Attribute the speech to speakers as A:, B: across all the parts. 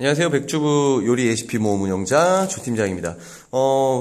A: 안녕하세요. 백주부 요리 레시피 모험 운영자 조팀장입니다.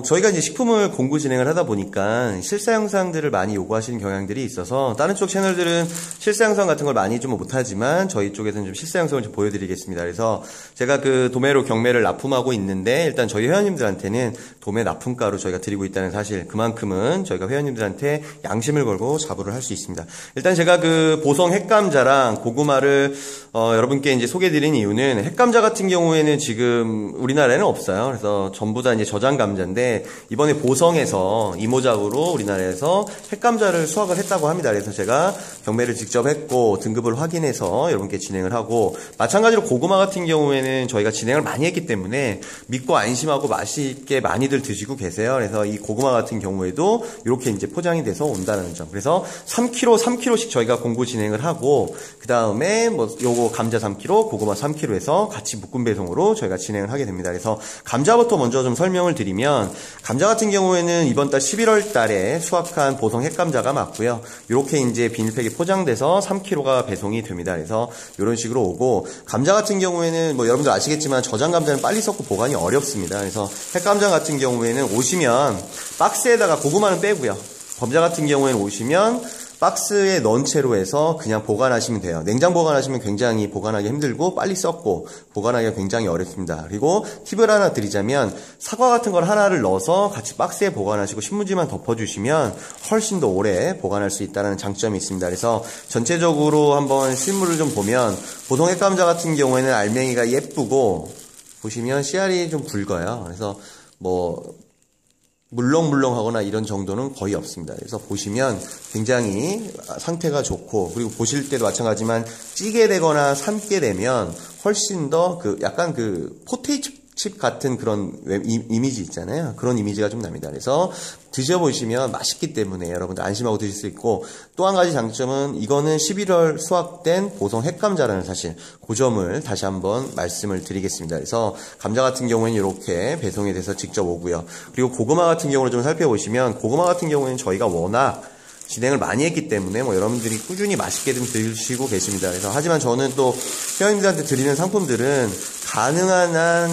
A: 저희가 이제 식품을 공구 진행을 하다 보니까 실사 영상들을 많이 요구하시는 경향들이 있어서 다른 쪽 채널들은 실사 영상 같은 걸 많이 좀 못하지만 저희 쪽에서는 좀 실사 영상을 좀 보여드리겠습니다. 그래서 제가 그 도매로 경매를 납품하고 있는데 일단 저희 회원님들한테는 도매 납품가로 저희가 드리고 있다는 사실, 그만큼은 저희가 회원님들한테 양심을 걸고 자부를 할 수 있습니다. 일단 제가 그 보성 핵감자랑 고구마를 여러분께 이제 소개해드린 이유는, 핵감자 같은 경우에는 지금 우리나라에는 없어요. 그래서 전부 다 이제 저장 감자인데 이번에 보성에서 이모작으로 우리나라에서 핵감자를 수확을 했다고 합니다. 그래서 제가 경매를 직접 했고 등급을 확인해서 여러분께 진행을 하고, 마찬가지로 고구마 같은 경우에는 저희가 진행을 많이 했기 때문에 믿고 안심하고 맛있게 많이들 드시고 계세요. 그래서 이 고구마 같은 경우에도 이렇게 이제 포장이 돼서 온다는 점. 그래서 3kg씩 저희가 공구 진행을 하고, 그 다음에 뭐 요거 감자 3kg, 고구마 3kg 해서 같이 묶음 배송으로 저희가 진행을 하게 됩니다. 그래서 감자부터 먼저 좀 설명을 드리면, 감자 같은 경우에는 이번 달 11월 달에 수확한 보성 핵감자가 맞고요. 이렇게 이제 비닐팩에 포장돼서 3kg가 배송이 됩니다. 그래서 이런 식으로 오고, 감자 같은 경우에는 뭐 여러분들 아시겠지만 저장 감자는 빨리 썩고 보관이 어렵습니다. 그래서 핵감자 같은 경우에는 오시면 박스에다가, 고구마는 빼고요. 감자 같은 경우에는 오시면 박스에 넣은 채로 해서 그냥 보관하시면 돼요. 냉장 보관하시면 굉장히 보관하기 힘들고 빨리 썩고 보관하기가 굉장히 어렵습니다. 그리고 팁을 하나 드리자면, 사과 같은 걸 하나를 넣어서 같이 박스에 보관하시고 신문지만 덮어주시면 훨씬 더 오래 보관할 수 있다는 장점이 있습니다. 그래서 전체적으로 한번 실물을 좀 보면, 보통 핵감자 같은 경우에는 알맹이가 예쁘고 보시면 씨알이 좀 굵어요. 그래서 뭐 물렁물렁하거나 이런 정도는 거의 없습니다. 그래서 보시면 굉장히 상태가 좋고, 그리고 보실 때도 마찬가지지만 찌게 되거나 삶게 되면 훨씬 더 그 약간 그 포테이토 칩 같은 그런 이미지 있잖아요. 그런 이미지가 좀 납니다. 그래서 드셔보시면 맛있기 때문에 여러분들 안심하고 드실 수 있고, 또 한 가지 장점은 이거는 11월 수확된 보성 핵감자라는 사실, 그 점을 다시 한번 말씀을 드리겠습니다. 그래서 감자 같은 경우에는 이렇게 배송이 돼서 직접 오고요. 그리고 고구마 같은 경우를 좀 살펴보시면, 고구마 같은 경우에는 저희가 워낙 진행을 많이 했기 때문에 뭐 여러분들이 꾸준히 맛있게 좀 드시고 계십니다. 그래서 하지만 저는 또 회원님들한테 드리는 상품들은 가능한 한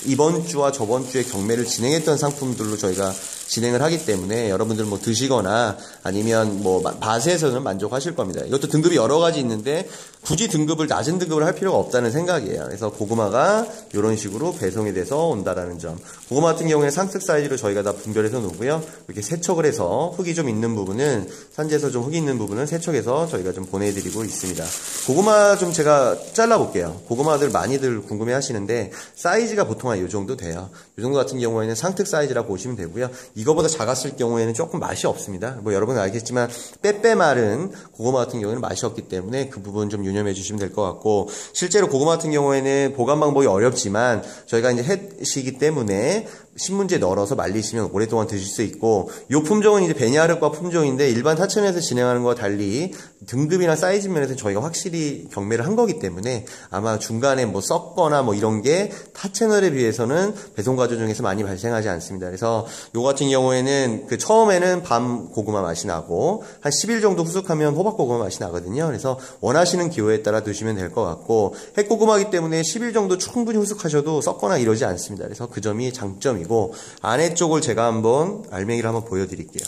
A: 이번 주와 저번 주에 경매를 진행했던 상품들로 저희가 진행을 하기 때문에 여러분들 뭐 드시거나 아니면 뭐 맛에서는 만족하실 겁니다. 이것도 등급이 여러 가지 있는데 굳이 낮은 등급을 할 필요가 없다는 생각이에요. 그래서 고구마가 이런 식으로 배송이 돼서 온다라는 점. 고구마 같은 경우에 상특 사이즈로 저희가 다 분별해서 놓고요. 이렇게 세척을 해서 흙이 좀 있는 부분은, 산지에서 좀 흙이 있는 부분은 세척해서 저희가 좀 보내드리고 있습니다. 고구마 좀 제가 잘라볼게요. 고구마들 많이들 궁금해 하시는데 사이즈가 보통 한 이 정도 돼요. 이 정도 같은 경우에는 상특 사이즈라고 보시면 되고요. 이거보다 작았을 경우에는 조금 맛이 없습니다. 뭐 여러분 알겠지만 빼빼 마른 고구마 같은 경우에는 맛이 없기 때문에 그 부분 좀 유념해 주시면 될 것 같고, 실제로 고구마 같은 경우에는 보관 방법이 어렵지만 저희가 이제 햇이기 때문에 신문지에 널어서 말리시면 오랫동안 드실 수 있고, 이 품종은 이제 베니아르과 품종인데 일반 타천에서 진행하는 것과 달리 등급이나 사이즈 면에서 저희가 확실히 경매를 한 거기 때문에 아마 중간에 뭐 썩거나 뭐 이런 게 타 채널에 비해서는 배송 과정 중에서 많이 발생하지 않습니다. 그래서 요 같은 경우에는 그 처음에는 밤 고구마 맛이 나고 한 10일 정도 후숙하면 호박 고구마 맛이 나거든요. 그래서 원하시는 기호에 따라 드시면 될 것 같고, 핵고구마이기 때문에 10일 정도 충분히 후숙하셔도 썩거나 이러지 않습니다. 그래서 그 점이 장점이고, 안에 쪽을 제가 한번 알맹이를 한번 보여드릴게요.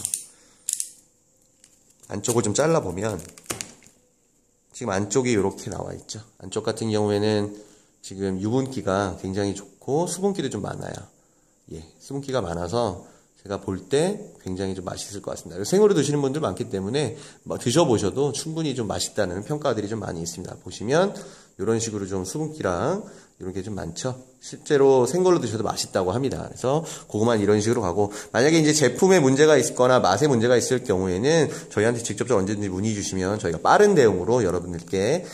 A: 안쪽을 좀 잘라보면 지금 안쪽이 이렇게 나와 있죠. 안쪽 같은 경우에는 지금 유분기가 굉장히 좋고 수분기도 좀 많아요. 예, 수분기가 많아서 제가 볼 때 굉장히 좀 맛있을 것 같습니다. 생으로 드시는 분들 많기 때문에 드셔보셔도 충분히 좀 맛있다는 평가들이 좀 많이 있습니다. 보시면 이런 식으로 좀 수분기랑 이런 게 좀 많죠. 실제로 생걸로 드셔도 맛있다고 합니다. 그래서 고구마는 이런 식으로 가고, 만약에 이제 제품에 문제가 있거나 맛에 문제가 있을 경우에는 저희한테 직접적으로 언제든지 문의 주시면 저희가 빠른 대응으로 여러분들께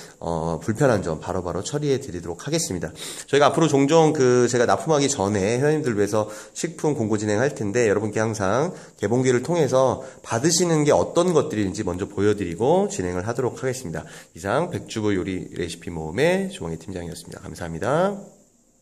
A: 불편한 점 바로바로 처리해 드리도록 하겠습니다. 저희가 앞으로 종종 제가 납품하기 전에 회원님들 위해서 식품 공고 진행할 텐데, 여러분께 항상 개봉기를 통해서 받으시는 게 어떤 것들인지 먼저 보여드리고 진행을 하도록 하겠습니다. 이상 백주부 요리 레시피 모험의 조광희 팀장이었습니다. 감사합니다.